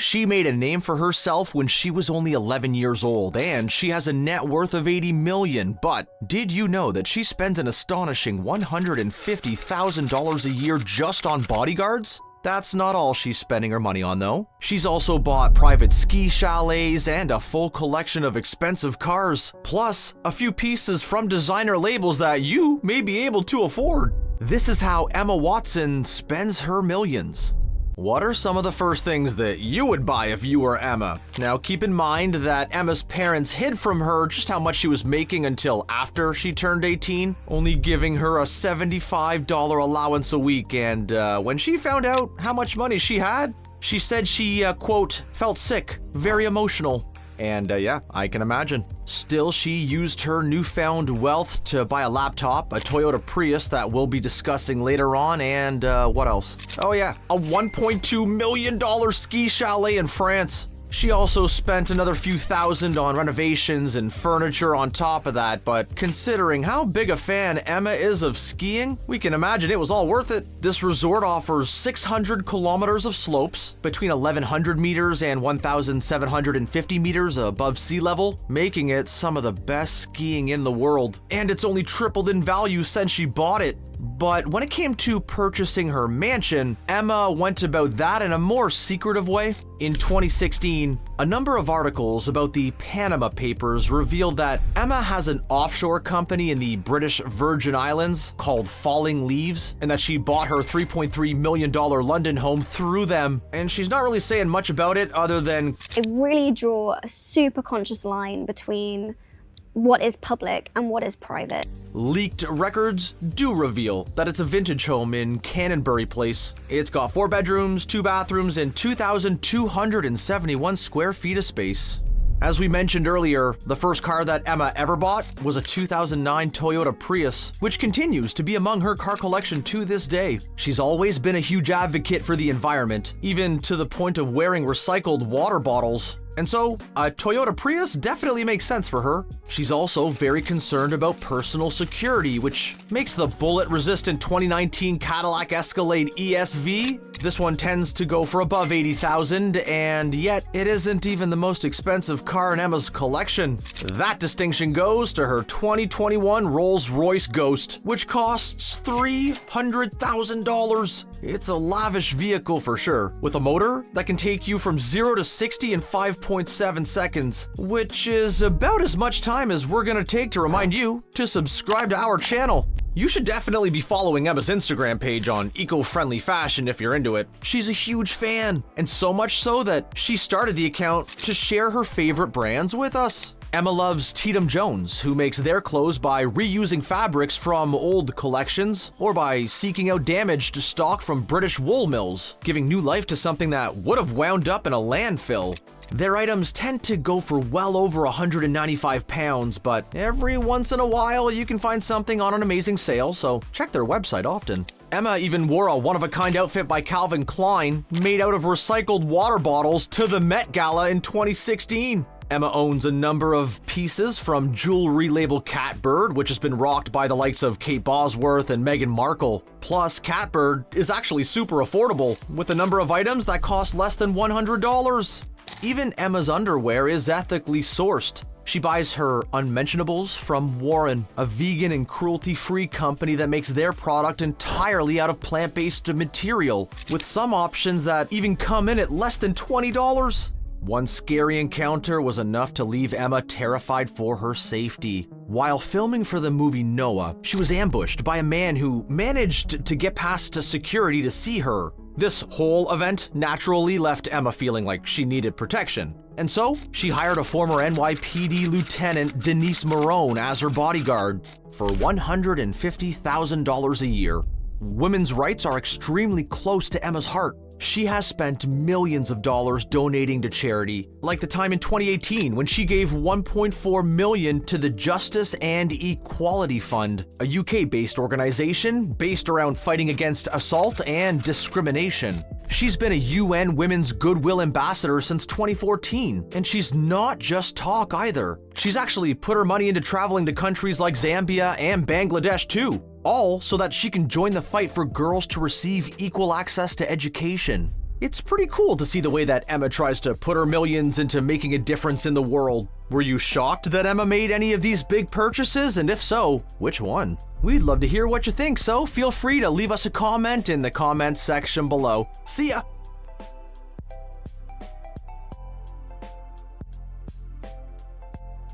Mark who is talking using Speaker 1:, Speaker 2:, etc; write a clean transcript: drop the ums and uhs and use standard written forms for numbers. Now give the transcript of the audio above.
Speaker 1: She made a name for herself when she was only 11 years old, and she has a net worth of $80 million. But did you know that she spends an astonishing $150,000 a year just on bodyguards? That's not all she's spending her money on, though. She's also bought private ski chalets and a full collection of expensive cars, plus a few pieces from designer labels that you may be able to afford. This is how Emma Watson spends her millions. What are some of the first things that you would buy if you were Emma? Now, keep in mind that Emma's parents hid from her just how much she was making until after she turned 18, only giving her a $75 allowance a week. And when she found out how much money she had, she said she, quote, felt sick, very emotional. And yeah, I can imagine. Still, she used her newfound wealth to buy a laptop, a Toyota Prius that we'll be discussing later on, and what else? Oh yeah, a $1.2 million ski chalet in France. She also spent another few thousand on renovations and furniture on top of that, but considering how big a fan Emma is of skiing, we can imagine it was all worth it. This resort offers 600 kilometers of slopes between 1,100 meters and 1,750 meters above sea level, making it some of the best skiing in the world. And it's only tripled in value since she bought it. But when it came to purchasing her mansion, Emma went about that in a more secretive way. In 2016, a number of articles about the Panama Papers revealed that Emma has an offshore company in the British Virgin Islands called Falling Leaves, and that she bought her $3.3 million London home through them. And she's not really saying much about it other than,
Speaker 2: I really draw a super conscious line between what is public and what is private.
Speaker 1: Leaked records do reveal that it's a vintage home in Canonbury Place. It's got 4 bedrooms, 2 bathrooms, and 2,271 square feet of space. As we mentioned earlier, the first car that Emma ever bought was a 2009 Toyota Prius, which continues to be among her car collection to this day. She's always been a huge advocate for the environment, even to the point of wearing recycled water bottles. And so, a Toyota Prius definitely makes sense for her. She's also very concerned about personal security, which makes the bullet-resistant 2019 Cadillac Escalade ESV. This one tends to go for above $80,000, and yet it isn't even the most expensive car in Emma's collection. That distinction goes to her 2021 Rolls-Royce Ghost, which costs $300,000. It's a lavish vehicle for sure, with a motor that can take you from 0 to 60 in 5.7 seconds, which is about as much time as we're gonna take to remind you to subscribe to our channel. You should definitely be following Emma's Instagram page on eco-friendly fashion if you're into it. She's a huge fan, and so much so that she started the account to share her favorite brands with us. Emma loves Tatum Jones, who makes their clothes by reusing fabrics from old collections or by seeking out damaged stock from British wool mills, giving new life to something that would have wound up in a landfill. Their items tend to go for well over £195, but every once in a while you can find something on an amazing sale, so check their website often. Emma even wore a one-of-a-kind outfit by Calvin Klein, made out of recycled water bottles, to the Met Gala in 2016. Emma owns a number of pieces from jewelry label Catbird, which has been rocked by the likes of Kate Bosworth and Meghan Markle. Plus, Catbird is actually super affordable, with a number of items that cost less than $100. Even Emma's underwear is ethically sourced. She buys her unmentionables from Warren, a vegan and cruelty-free company that makes their product entirely out of plant-based material, with some options that even come in at less than $20. One scary encounter was enough to leave Emma terrified for her safety. While filming for the movie Noah, she was ambushed by a man who managed to get past security to see her. This whole event naturally left Emma feeling like she needed protection. And so, she hired a former NYPD Lieutenant Denise Marone as her bodyguard for $150,000 a year. Women's rights are extremely close to Emma's heart. She has spent millions of dollars donating to charity, like the time in 2018 when she gave $1.4 million to the Justice and Equality Fund, a UK-based organization based around fighting against assault and discrimination. She's been a UN Women's Goodwill Ambassador since 2014, and she's not just talk either. She's actually put her money into traveling to countries like Zambia and Bangladesh too, all so that she can join the fight for girls to receive equal access to education. It's pretty cool to see the way that Emma tries to put her millions into making a difference in the world. Were you shocked that Emma made any of these big purchases? And if so, which one? We'd love to hear what you think, so feel free to leave us a comment in the comments section below. See ya!